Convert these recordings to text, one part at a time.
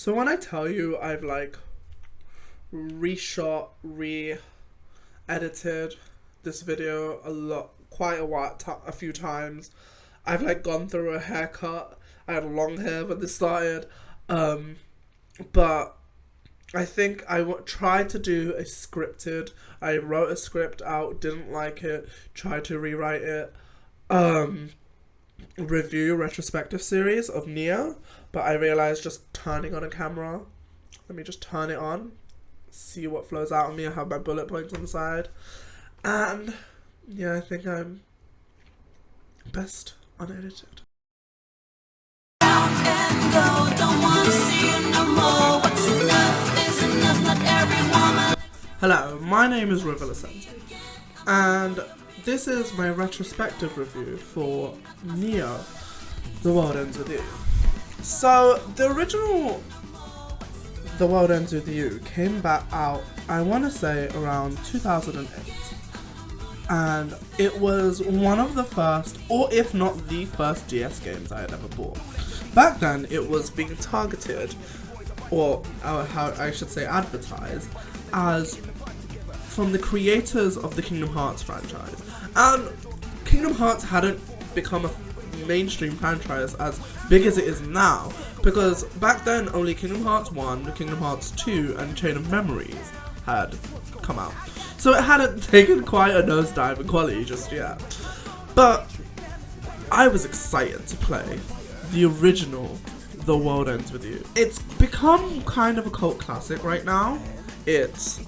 So when I tell you I've like reshot, re-edited this video a few times. I've like gone through a haircut. I had long hair when this started. But I think I tried to do a scripted. I wrote a script out, didn't like it, tried to rewrite it. Review retrospective series of Neo, but I realized just turning on a camera, let me just turn it on, see what flows out of me. I have my bullet points on the side, and yeah, I think I'm best unedited. Hello, my name is Retrospective, and this is my retrospective review for Neo, The World Ends With You. So, the original The World Ends With You came back out, I want to say, around 2008. And it was one of the first, or if not the first DS games I had ever bought. Back then, it was being targeted, or how I should say advertised, as from the creators of the Kingdom Hearts franchise. And Kingdom Hearts hadn't become a mainstream franchise as big as it is now, because back then only Kingdom Hearts 1, Kingdom Hearts 2 and Chain of Memories had come out. So it hadn't taken quite a nosedive in quality just yet. But I was excited to play the original The World Ends With You. It's become kind of a cult classic right now. It's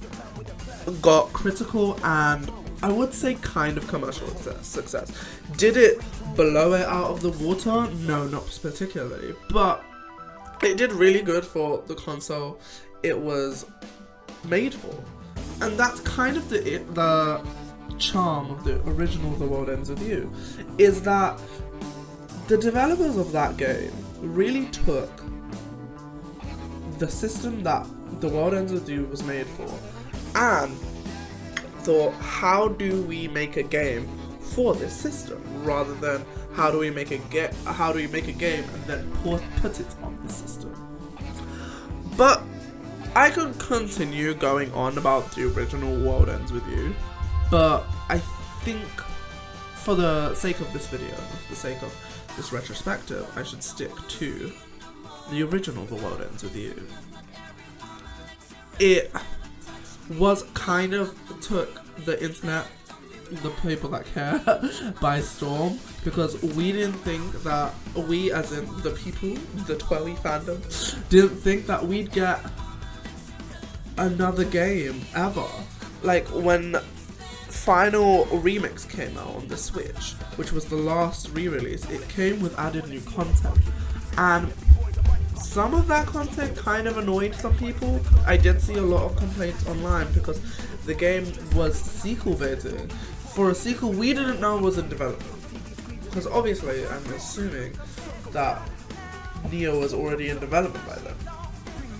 got critical and I would say kind of commercial success. Did it blow it out of the water? No, not particularly. But it did really good for the console it was made for. And that's kind of the charm of the original The World Ends With You, is that the developers of that game really took the system that The World Ends With You was made for and thought, how do we make a game for this system, rather than how do we make a game and then put it on the system. But I could continue going on about the original World Ends With You, but I think for the sake of this video, for the sake of this retrospective, I should stick to the original The World Ends With You. It was kind of took the internet, the people that care, by storm, because we didn't think that, we as in the people, the TWEWY fandom, didn't think that we'd get another game ever. Like when Final Remix came out on the Switch, which was the last re-release, it came with added new content, and some of that content kind of annoyed some people. I did see a lot of complaints online because the game was sequel baiting for a sequel we didn't know was in development. Because obviously, I'm assuming that Neo was already in development by then.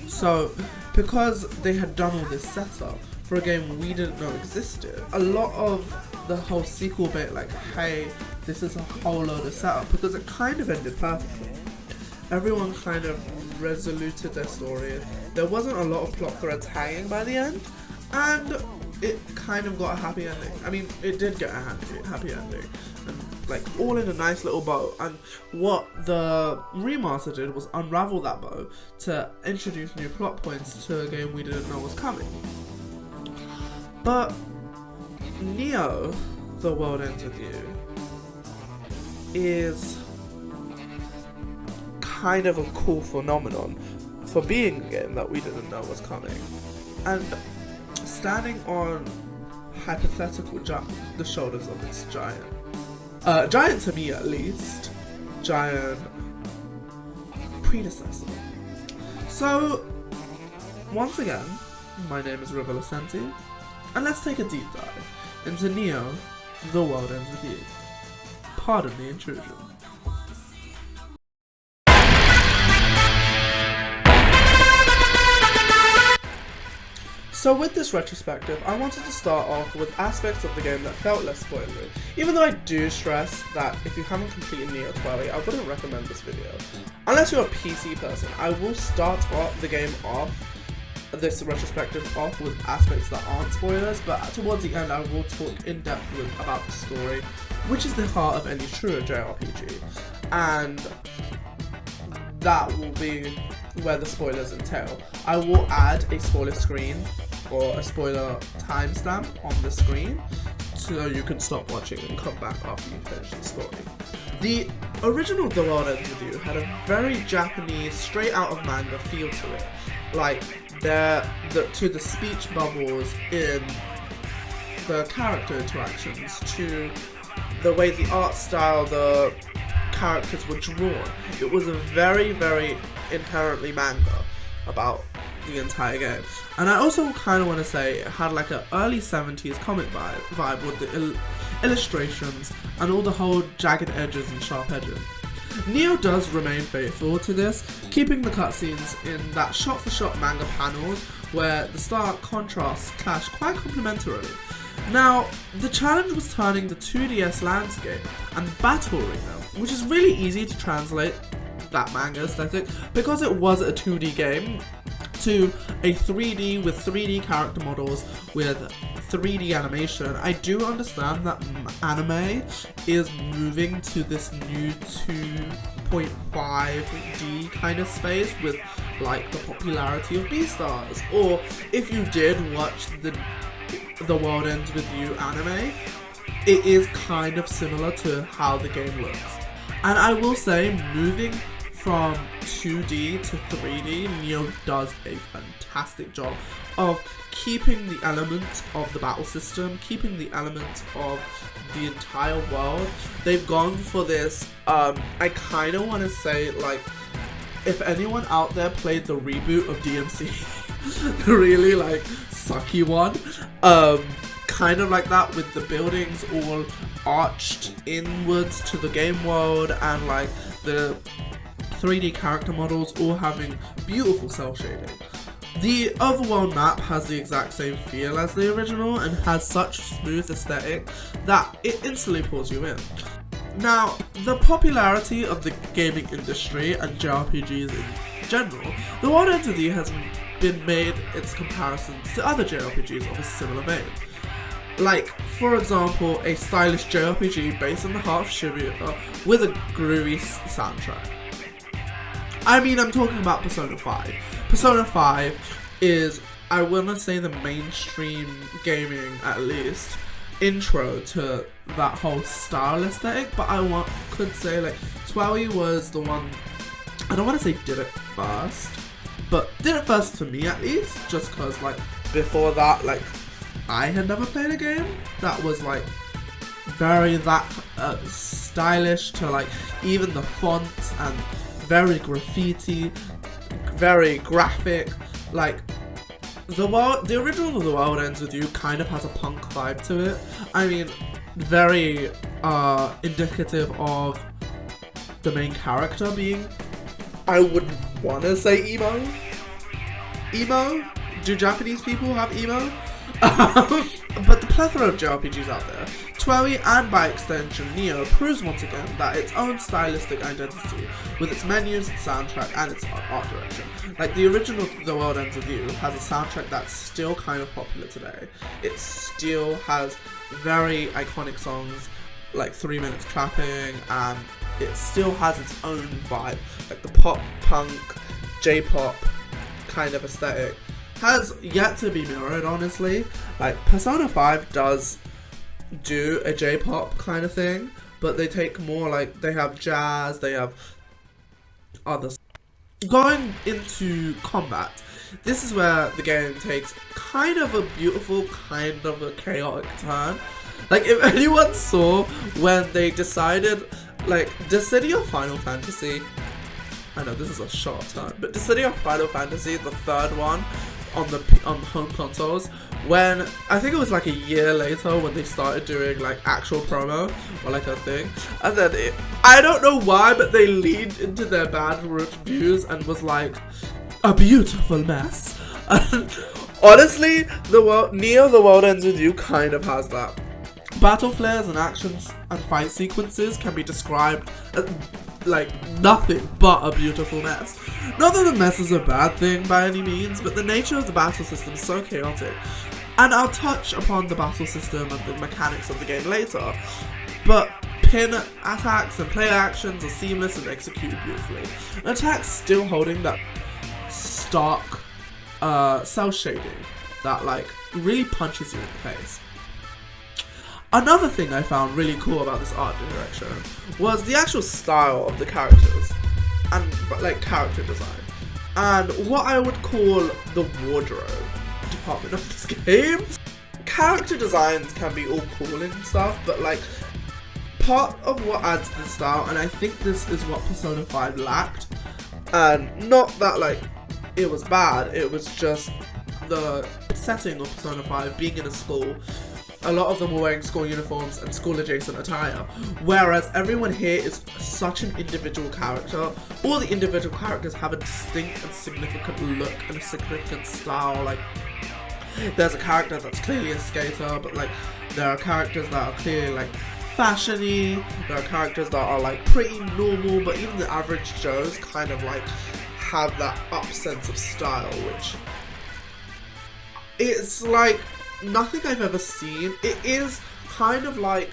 So, because they had done all this setup for a game we didn't know existed, a lot of the whole sequel bait, like, hey, this is a whole load of setup, because it kind of ended perfectly. Everyone kind of resoluted their story. There wasn't a lot of plot threads hanging by the end, and it kind of got a happy ending. I mean, it did get a happy ending, and like all in a nice little bow. And what the remaster did was unravel that bow to introduce new plot points to a game we didn't know was coming. But Neo, The World Ends With You, is kind of a cool phenomenon for being a game that we didn't know was coming, and standing on hypothetical the shoulders of its giant to me at least, giant predecessor. So once again, my name is Retrospective, and let's take a deep dive into Neo, The World Ends With You. Pardon the intrusion. So with this retrospective, I wanted to start off with aspects of the game that felt less spoilery. Even though I do stress that if you haven't completed Neo TWEWY, I wouldn't recommend this video. Unless you're a PC person, I will start off the game off, this retrospective off, with aspects that aren't spoilers, but towards the end I will talk in depth about the story, which is the heart of any true JRPG. And that will be where the spoilers entail. I will add a spoiler screen or a spoiler timestamp on the screen so you can stop watching and come back after you finish the story. The original The World Ends With You had a very Japanese, straight out of manga feel to it. Like to the speech bubbles in the character interactions, to the way the art style, the characters were drawn. It was a very, very inherently manga about the entire game. And I also kind of want to say it had like an early 70s comic vibe with the illustrations and all the whole jagged edges and sharp edges. Neo does remain faithful to this, keeping the cutscenes in that shot-for-shot manga panels where the stark contrasts clash quite complementarily. Now, the challenge was turning the 2DS landscape and battle arena, which is really easy to translate that manga aesthetic because it was a 2D game, to a 3D with 3D character models with 3D animation. I do understand that anime is moving to this new 2.5D kind of space with like the popularity of Beastars, or if you did watch the World Ends With You anime, it is kind of similar to how the game looks. And I will say, moving from 2D to 3D, Neo does a fantastic job of keeping the elements of the battle system, keeping the elements of the entire world. They've gone for this, I kind of want to say, like, if anyone out there played the reboot of DMC, the really, like, sucky one, kind of like that, with the buildings all arched inwards to the game world and, like, the 3D character models all having beautiful cell shading. The overworld map has the exact same feel as the original and has such smooth aesthetic that it instantly pulls you in. Now, the popularity of the gaming industry and JRPGs in general, The World Ends With You has been made its comparisons to other JRPGs of a similar vein. Like, for example, a stylish JRPG based on the heart of Shibuya with a groovy soundtrack. I mean, I'm talking about Persona 5. Persona 5 is, I wanna say, the mainstream gaming, at least, intro to that whole style aesthetic, but could say, like, TWEWY was the one, I don't wanna say did it first, but did it first for me, at least, just cause, like, before that, like, I had never played a game that was, like, very that stylish to, like, even the fonts and very graffiti, very graphic. Like, the original The World Ends With You kind of has a punk vibe to it. I mean, very indicative of the main character being, I would want to say emo? Do Japanese people have emo? But the plethora of JRPGs out there, TWEWY and by extension Neo proves once again that its own stylistic identity with its menus, its soundtrack and its art direction. Like, the original The World Ends With You has a soundtrack that's still kind of popular today. It still has very iconic songs like 3 Minutes Clapping, and it still has its own vibe, like the pop, punk, J-pop kind of aesthetic. Has yet to be mirrored, honestly. Like, Persona 5 does do a J-pop kind of thing, but they take more, like, they have jazz, they have others. Going into combat, this is where the game takes kind of a beautiful, kind of a chaotic turn. Like, if anyone saw when they decided, like, Dissidia Final Fantasy, I know this is a short turn, but Dissidia Final Fantasy, the third one, on home consoles, when I think it was like a year later when they started doing like actual promo or like a thing, and then I don't know why, but they leaned into their bad reviews and was like a beautiful mess, and Honestly, Neo The World Ends With You kind of has that. Battle flares and actions and fight sequences can be described as like nothing but a beautiful mess. Not that the mess is a bad thing by any means, but the nature of the battle system is so chaotic. And I'll touch upon the battle system and the mechanics of the game later, but pin attacks and play actions are seamless and executed beautifully. And attacks still holding that stark cell shading that like really punches you in the face. Another thing I found really cool about this art direction was the actual style of the characters and like character design and what I would call the wardrobe department of this game. Character designs can be all cool and stuff, but like part of what adds to the style, and I think this is what Persona 5 lacked, and not that like it was bad, it was just the setting of Persona 5 being in a school. A lot of them were wearing school uniforms and school adjacent attire, whereas everyone here is such an individual character. All the individual characters have a distinct and significant look and a significant style. Like, there's a character that's clearly a skater, but like there are characters that are clearly like fashion-y, there are characters that are like pretty normal, but even the average Joes kind of like have that up sense of style, which it's like nothing I've ever seen. It is kind of like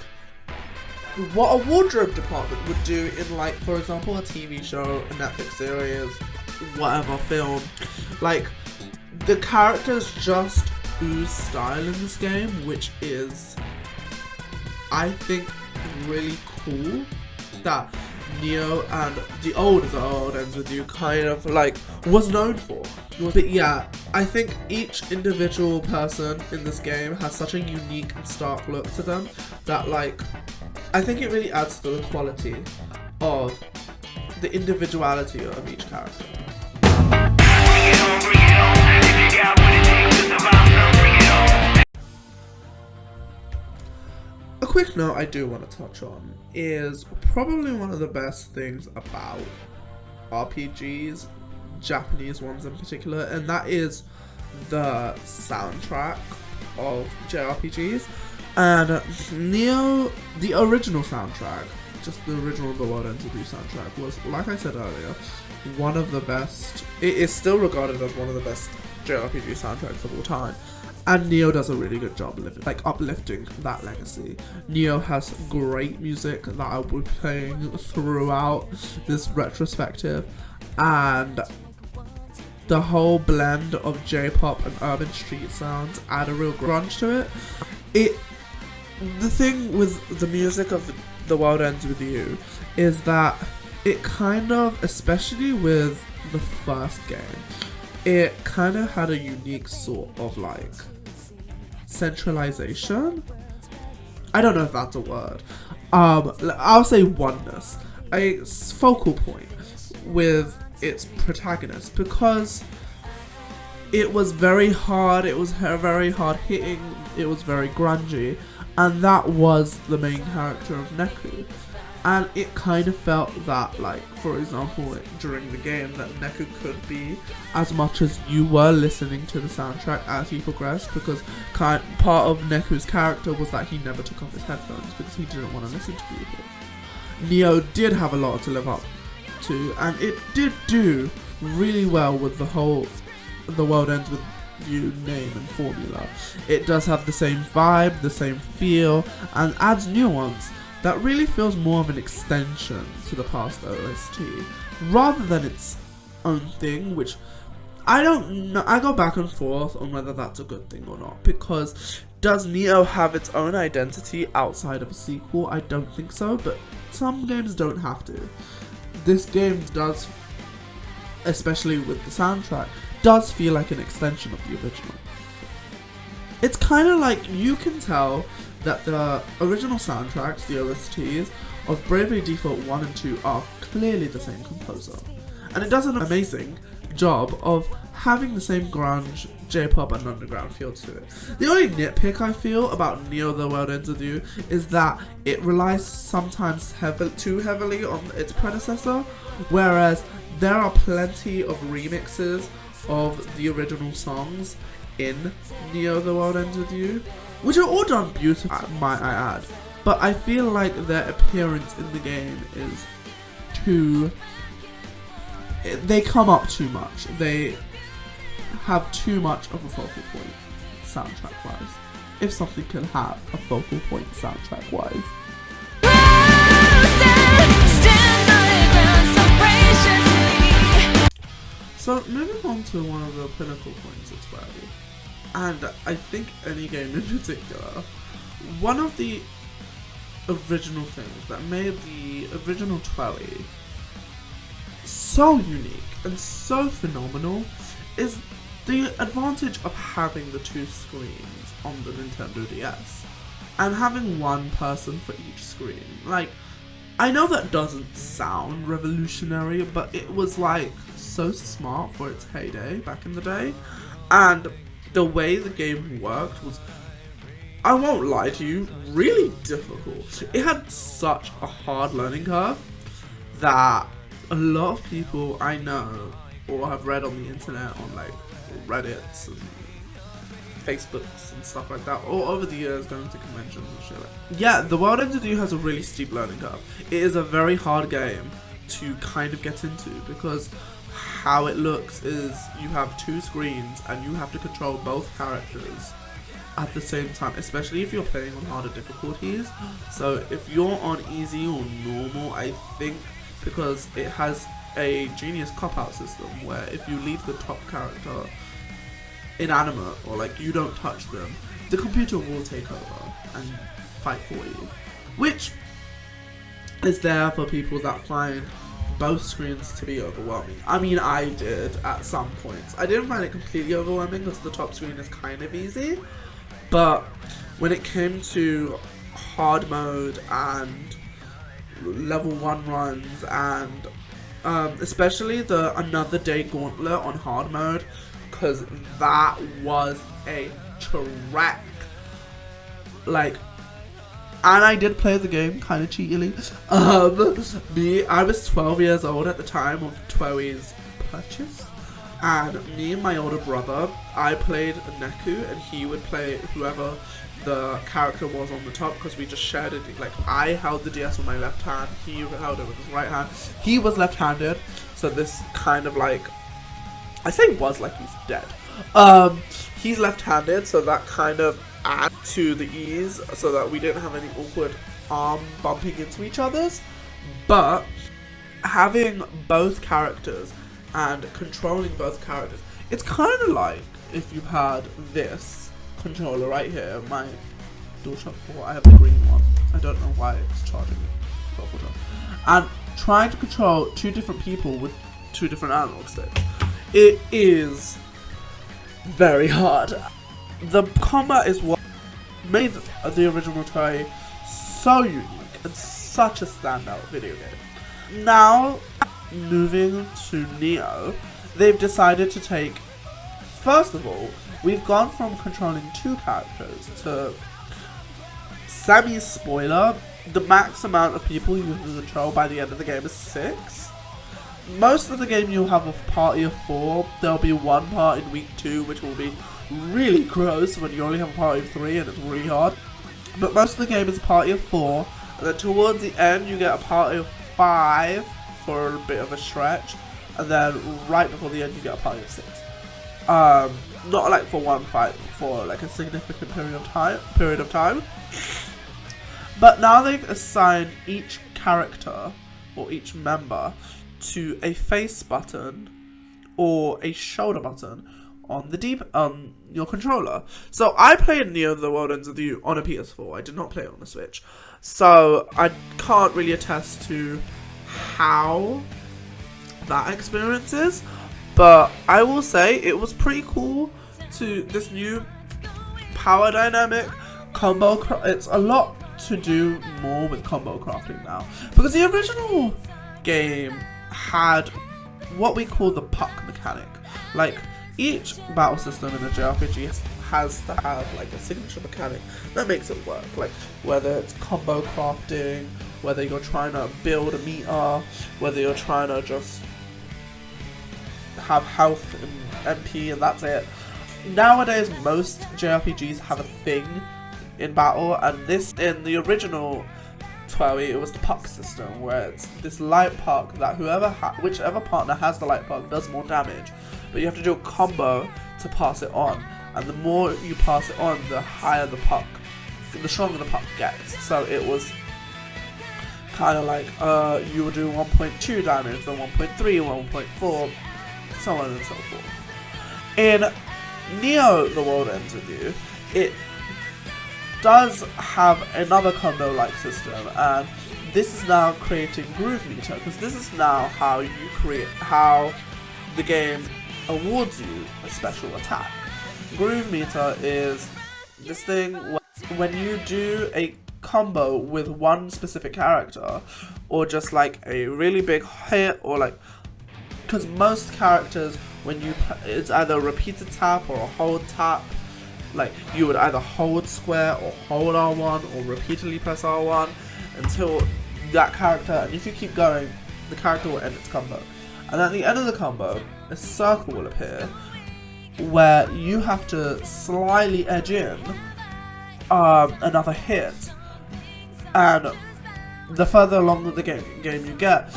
what a wardrobe department would do in like, for example, a TV show, a Netflix series, whatever film. Like, the characters just ooze style in this game, which is, I think, really cool that Neo and the old Ends With You kind of like was known for. But yeah, I think each individual person in this game has such a unique and stark look to them that like I think it really adds to the quality of the individuality of each character. A quick note I do want to touch on is probably one of the best things about RPGs, Japanese ones in particular, and that is the soundtrack of JRPGs. And Neo, the original soundtrack, just the original The World Ends With You soundtrack, was, like I said earlier, one of the best. It is still regarded as one of the best JRPG soundtracks of all time. And Neo does a really good job uplifting that legacy. Neo has great music that I will be playing throughout this retrospective, and the whole blend of J-pop and urban street sounds add a real grunge to it. The thing with the music of The World Ends With You is that it kind of, especially with the first game, it kind of had a unique sort of like centralization. I don't know if that's a word. I'll say oneness, a focal point with its protagonist, because it was very hard, it was very hard hitting, it was very grungy, and that was the main character of Neku. And it kind of felt that, like, for example, during the game, that Neku could be as much as you were listening to the soundtrack as he progressed, because part of Neku's character was that he never took off his headphones because he didn't want to listen to people. Neo did have a lot to live up to, and it did do really well with the whole The World Ends With You name and formula. It does have the same vibe, the same feel, and adds nuance that really feels more of an extension to the past OST, rather than its own thing, which I don't know. I go back and forth on whether that's a good thing or not, because does Neo have its own identity outside of a sequel? I don't think so, but some games don't have to. This game does, especially with the soundtrack, does feel like an extension of the original. It's kind of like you can tell that the original soundtracks, the OSTs, of Bravely Default 1 and 2 are clearly the same composer. And it does an amazing job of having the same grunge, J-pop and underground feel to it. The only nitpick I feel about Neo The World Ends With You is that it relies sometimes too heavily on its predecessor, whereas there are plenty of remixes of the original songs in Neo The World Ends With You, which are all done beautifully, might I add. But I feel like their appearance in the game is they come up too much. They have too much of a focal point, soundtrack-wise. If something can have a focal point soundtrack-wise. So moving on to one of the pinnacle points as well, and I think any game in particular, one of the original things that made the original TWEWY so unique and so phenomenal is the advantage of having the two screens on the Nintendo DS and having one person for each screen. Like, I know that doesn't sound revolutionary, but it was like so smart for its heyday back in the day, and the way the game worked was, I won't lie to you, really difficult. It had such a hard learning curve that a lot of people I know or have read on the internet, on like Reddits and Facebooks and stuff like that, all over the years going to conventions and shit. Yeah, The World Ends With You has a really steep learning curve. It is a very hard game to kind of get into because how it looks is you have two screens and you have to control both characters at the same time, especially if you're playing on harder difficulties. So if you're on easy or normal, I think because it has a genius cop-out system where if you leave the top character inanimate or like you don't touch them, the computer will take over and fight for you, which is there for people that find both screens to be overwhelming. I mean, I did at some points. I didn't find it completely overwhelming because the top screen is kind of easy, but when it came to hard mode and level 1 runs and especially the Another Day Gauntlet on hard mode, because that was a track. Like, and I did play the game kind of cheatily. I was 12 years old at the time of TWEWY's purchase, and me and my older brother, I played Neku and he would play whoever the character was on the top, because we just shared it. Like, I held the DS with my left hand, he held it with his right hand. He was left-handed, so this kind of like, I say was like he's dead. He's left-handed, so that kind of added to the ease, so that we didn't have any awkward arm bumping into each other's. But having both characters and controlling both characters, it's kind of like if you had this controller right here, my DualShock 4, I have the green one. I don't know why it's charging me. And trying to control two different people with two different analog sticks. It is very hard. The combat is what made the original TWEWY so unique and such a standout video game. Now, moving to Neo, they've decided to take, first of all, we've gone from controlling two characters to, semi-spoiler, the max amount of people you can control by the end of the game is 6. Most of the game you'll have a party of 4. There'll be one part in week 2 which will be really gross when you only have a party of 3 and it's really hard. But most of the game is a party of 4, and then towards the end you get a party of 5 for a bit of a stretch, and then right before the end you get a party of 6. Not like for one fight, for like a significant period of time. But now they've assigned each character or each member to a face button or a shoulder button on the your controller. So I played Neo The World Ends With You on a PS4. I did not play it on the Switch, so I can't really attest to how that experience is. But I will say it was pretty cool to this new power dynamic combo. It's a lot to do more with combo crafting now, because the original game had what we call the puck mechanic. Like, each battle system in a JRPG has to have like a signature mechanic that makes it work. Like, whether it's combo crafting, whether you're trying to build a meter, whether you're trying to just have health and MP and that's it. nowadays most JRPGs have a thing in battle, and this, in the original TWEWY, it was the puck system, where it's this light puck that whichever partner has the light puck does more damage, but you have to do a combo to pass it on, and the more you pass it on, the higher the puck, the stronger the puck gets. So it was kind of like you would do 1.2 damage, then 1.3, 1.4, so on and so forth. In Neo: The World Ends With You, it does have another combo-like system, and this is now creating Groove Meter, because this is now how the game awards you a special attack. Groove Meter is this thing when you do a combo with one specific character, or just like a really big hit, or like, because most characters, it's either a repeated tap or a hold tap. Like, you would either hold square or hold R1 or repeatedly press R1 until that character, and if you keep going, the character will end its combo. And at the end of the combo, a circle will appear where you have to slightly edge in another hit. And the further along the game you get,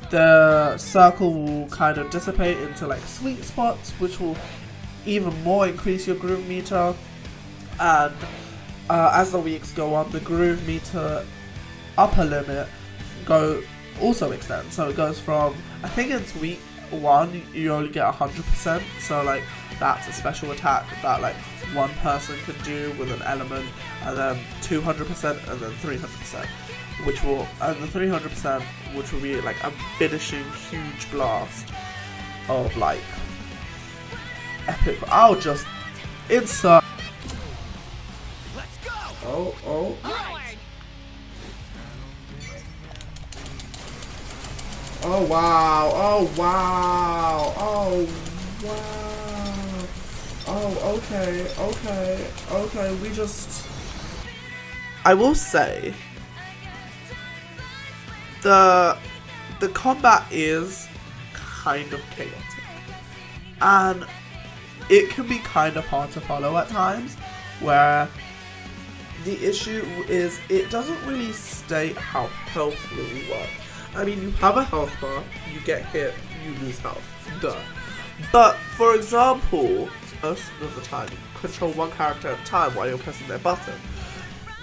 the circle will kind of dissipate into like sweet spots, which will even more increase your groove meter. And as the weeks go on, the groove meter upper limit also extends. So it goes from, I think it's week 1 you only get 100%, so like that's a special attack that like one person can do with an element, and then 200% and then 300%, and the 300% which will be like a finishing huge blast of like epic. I'll just insert. Let's go. Oh. Right. Oh wow. Oh wow. Oh wow. Oh okay. We just. I will say the combat is kind of chaotic, and it can be kind of hard to follow at times, where the issue is it doesn't really state how health really works. I mean, you have a health bar, you get hit, you lose health, duh. But, for example, most of the time, you control one character at a time while you're pressing their button.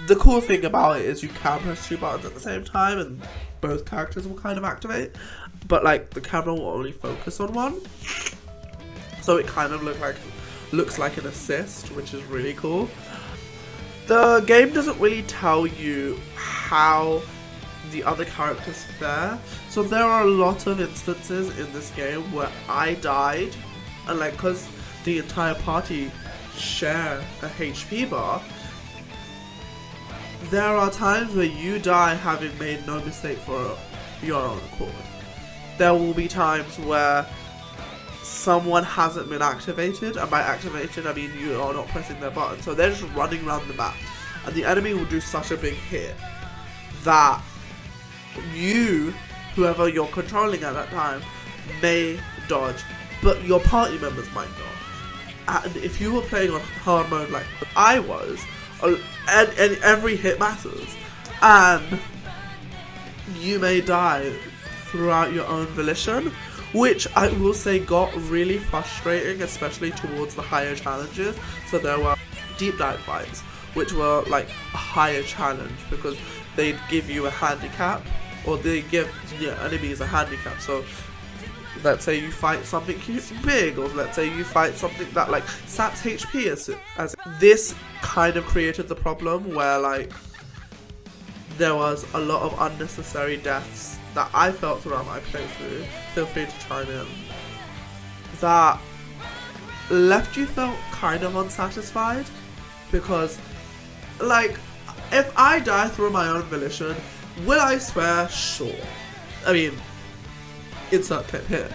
The cool thing about it is you can press 2 buttons at the same time, and both characters will kind of activate, but like the camera will only focus on one. So it kind of looks like an assist, which is really cool. The game doesn't really tell you how the other characters fare. So there are a lot of instances in this game where I died, and like, because the entire party share a HP bar, there are times where you die having made no mistake for your own accord. There will be times where someone hasn't been activated, and by activated I mean you are not pressing their button, so they're just running around the map, and the enemy will do such a big hit that you, whoever you're controlling at that time, may dodge, but your party members might not. And if you were playing on hard mode like I was, and every hit matters, and you may die throughout your own volition, which I will say got really frustrating, especially towards the higher challenges. So there were deep dive fights, which were like a higher challenge, because they'd give you a handicap, or they give your enemies a handicap. So let's say you fight something big, or let's say you fight something that like saps HP as this kind of created the problem where like there was a lot of unnecessary deaths that I felt throughout my playthrough, feel free to chime in, that left you felt kind of unsatisfied, because like, if I die through my own volition, will I swear? Sure. I mean, insert clip here.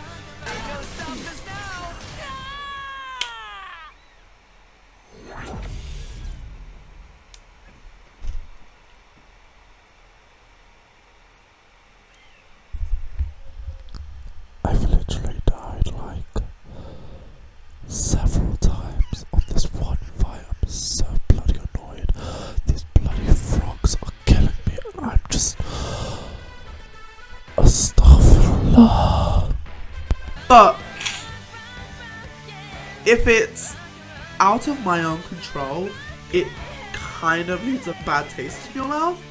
I've literally died like several times on But if it's out of my own control, it kind of leaves a bad taste in your mouth.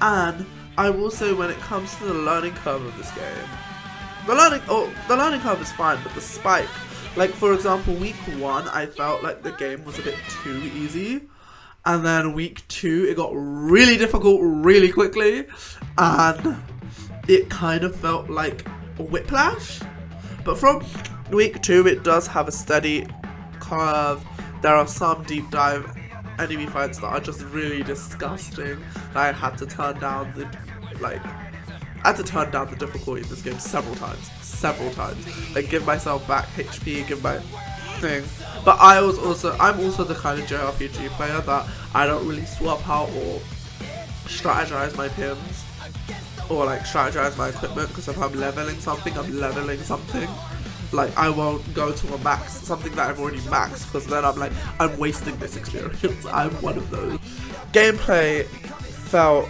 And I will say, when it comes to the learning curve of this game, the learning curve is fine, but the spike, like for example, week 1, I felt like the game was a bit too easy, and then week 2, it got really difficult really quickly, and it kind of felt like a whiplash. But from week 2, it does have a steady curve. There are some deep dive enemy fights that are just really disgusting that I had to turn down the difficulty in this game several times. Like, give myself back HP, give my thing. But I'm also the kind of JRPG player that I don't really swap out or strategize my pins or like strategize my equipment, because if I'm leveling something, I'm leveling something. Like, I won't go to a max, something that I've already maxed, because then I'm like, I'm wasting this experience. I'm one of those. Gameplay felt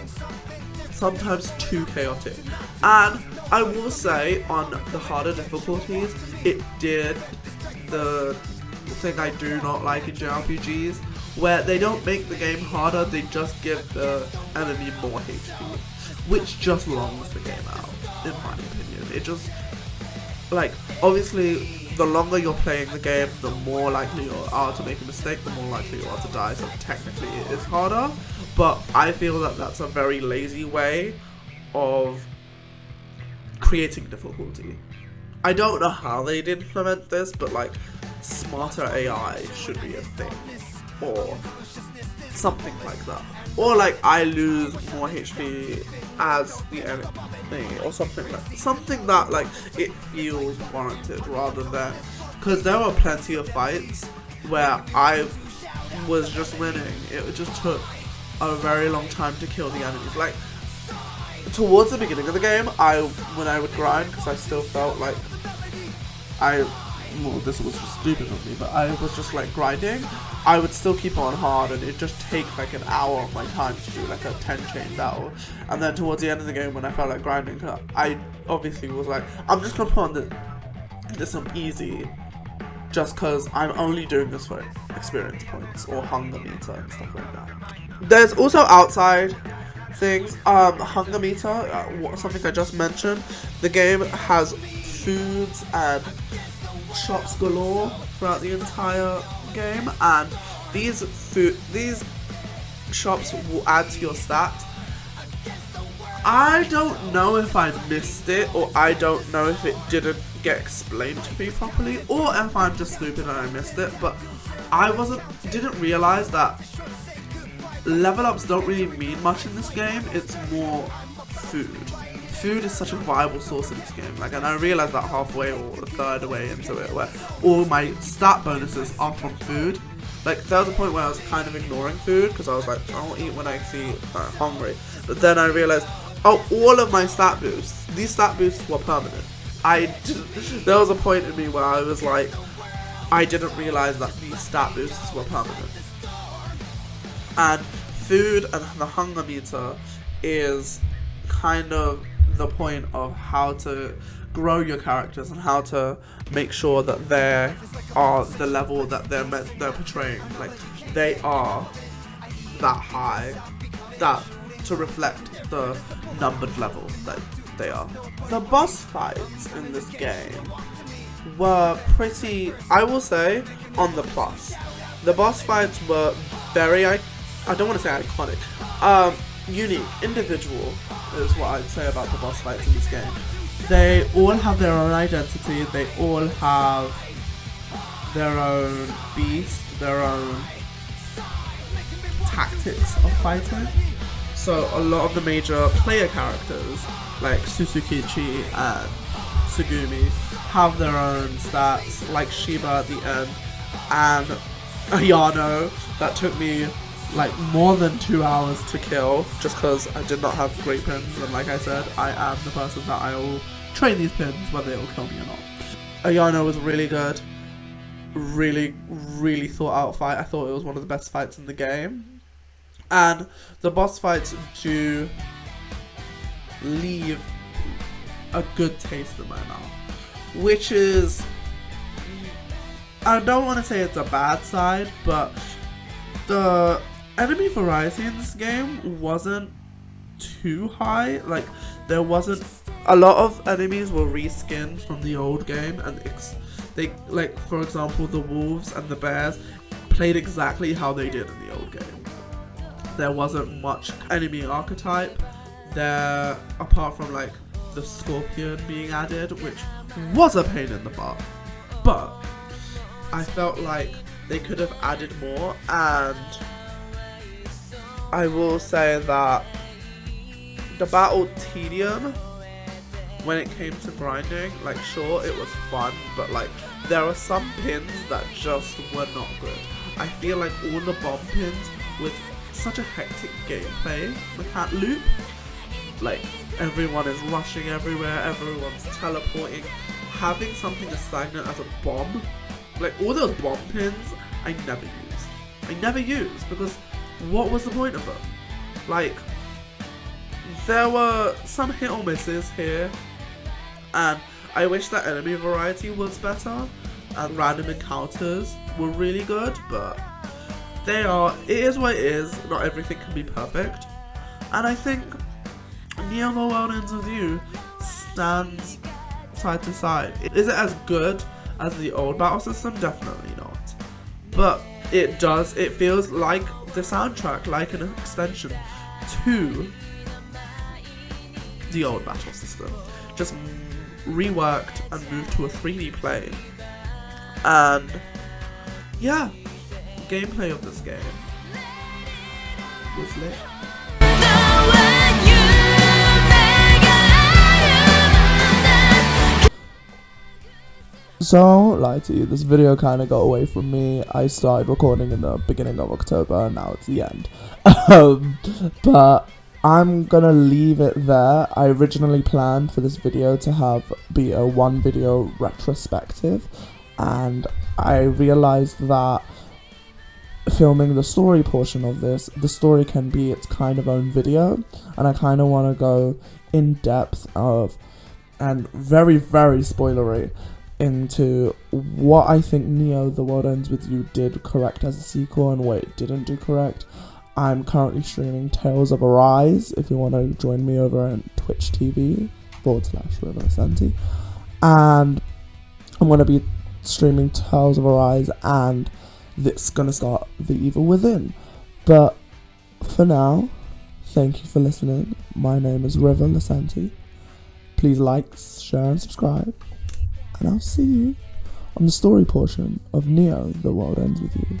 sometimes too chaotic. And I will say, on the harder difficulties, it did the thing I do not like in JRPGs, where they don't make the game harder, they just give the enemy more HP, which just longs the game out, in my opinion. It just, like, obviously, the longer you're playing the game, the more likely you are to make a mistake, the more likely you are to die, so technically it is harder, but I feel that that's a very lazy way of creating difficulty. I don't know how they'd implement this, but like, smarter AI should be a thing, or something like that. Or like, I lose more HP as the enemy, or something that like, it feels warranted, rather than, because there were plenty of fights where I was just winning. It just took a very long time to kill the enemies. Like, towards the beginning of the game, when I would grind, because I still felt like this was just stupid of me, but I was just like grinding, I would still keep on hard, and it'd just take like an hour of my time to do like a 10-chain battle. And then towards the end of the game, when I felt like grinding, I obviously was like, I'm just gonna put on this on easy, just because I'm only doing this for experience points or hunger meter and stuff like that. There's also outside things. Hunger meter, something I just mentioned. The game has foods and shops galore throughout the entire game, and these shops will add to your stats. I don't know if I missed it, or I don't know if it didn't get explained to me properly, or if I'm just stupid and I missed it, but I didn't realize that level ups don't really mean much in this game. It's more food. Food is such a viable source in this game. Like, and I realized that halfway or a third way into it, where all my stat bonuses are from food. Like, there was a point where I was kind of ignoring food, because I was like, I'll eat when I see hungry. But then I realized, oh, all of my stat boosts, these stat boosts were permanent. There was a point in me where I was like, I didn't realize that these stat boosts were permanent. And food and the hunger meter is kind of the point of how to grow your characters and how to make sure that they are the level that they're portraying. Like, they are that high, that to reflect the numbered level that they are. The boss fights in this game were pretty, I will say, on the plus. The boss fights were very, I don't want to say iconic, unique, individual is what I'd say about the boss fights in this game. They all have their own identity, they all have their own beast, their own tactics of fighting. So a lot of the major player characters, like Susukichi and Sugumi, have their own stats, like Shiba at the end, and Ayano, that took me like more than 2 hours to kill, just because I did not have great pins, and like I said, I am the person that I will train these pins whether they will kill me or not. Ayano was really good, really thought out fight. I thought it was one of the best fights in the game, and the boss fights do leave a good taste in my mouth. which is, I don't want to say it's a bad side, but the enemy variety in this game wasn't too high. Like, there wasn't a lot of enemies were reskinned from the old game, and they, like, for example, the wolves and the bears played exactly how they did in the old game. There wasn't much enemy archetype there, apart from like the scorpion being added, which was a pain in the butt, but I felt like they could have added more. And I will say that the battle tedium, when it came to grinding, like, sure, it was fun, but like there are some pins that just were not good. I feel like all the bomb pins with such a hectic gameplay loop, like everyone is rushing everywhere, everyone's teleporting, having something as stagnant as a bomb, like all those bomb pins I never used because what was the point of them? Like, there were some hit or misses here, and I wish that enemy variety was better and random encounters were really good, but it is what it is. Not everything can be perfect, and I think Neo The World Ends With You stands side to side. Is it as good as the old battle system? Definitely not, but it feels like the soundtrack, like an extension to the old battle system, just reworked and moved to a 3D play. And yeah, gameplay of this game was lit. So I won't lie to you, this video kind of got away from me. I started recording in the beginning of October and now it's the end. But I'm gonna leave it there. I originally planned for this video to be a one video retrospective, and I realized that filming the story portion of this, the story can be its kind of own video, and I kind of want to go in depth and very, very spoilery into what I think Neo The World Ends With You did correct as a sequel and what it didn't do correct. I'm currently streaming Tales of Arise if you want to join me over on Twitch TV/River and I'm going to be streaming Tales of Arise, and it's going to start The Evil Within. But for now, thank you for listening. My name is River Lasanti. Please like, share and subscribe, and I'll see you on the story portion of Neo The World Ends With You.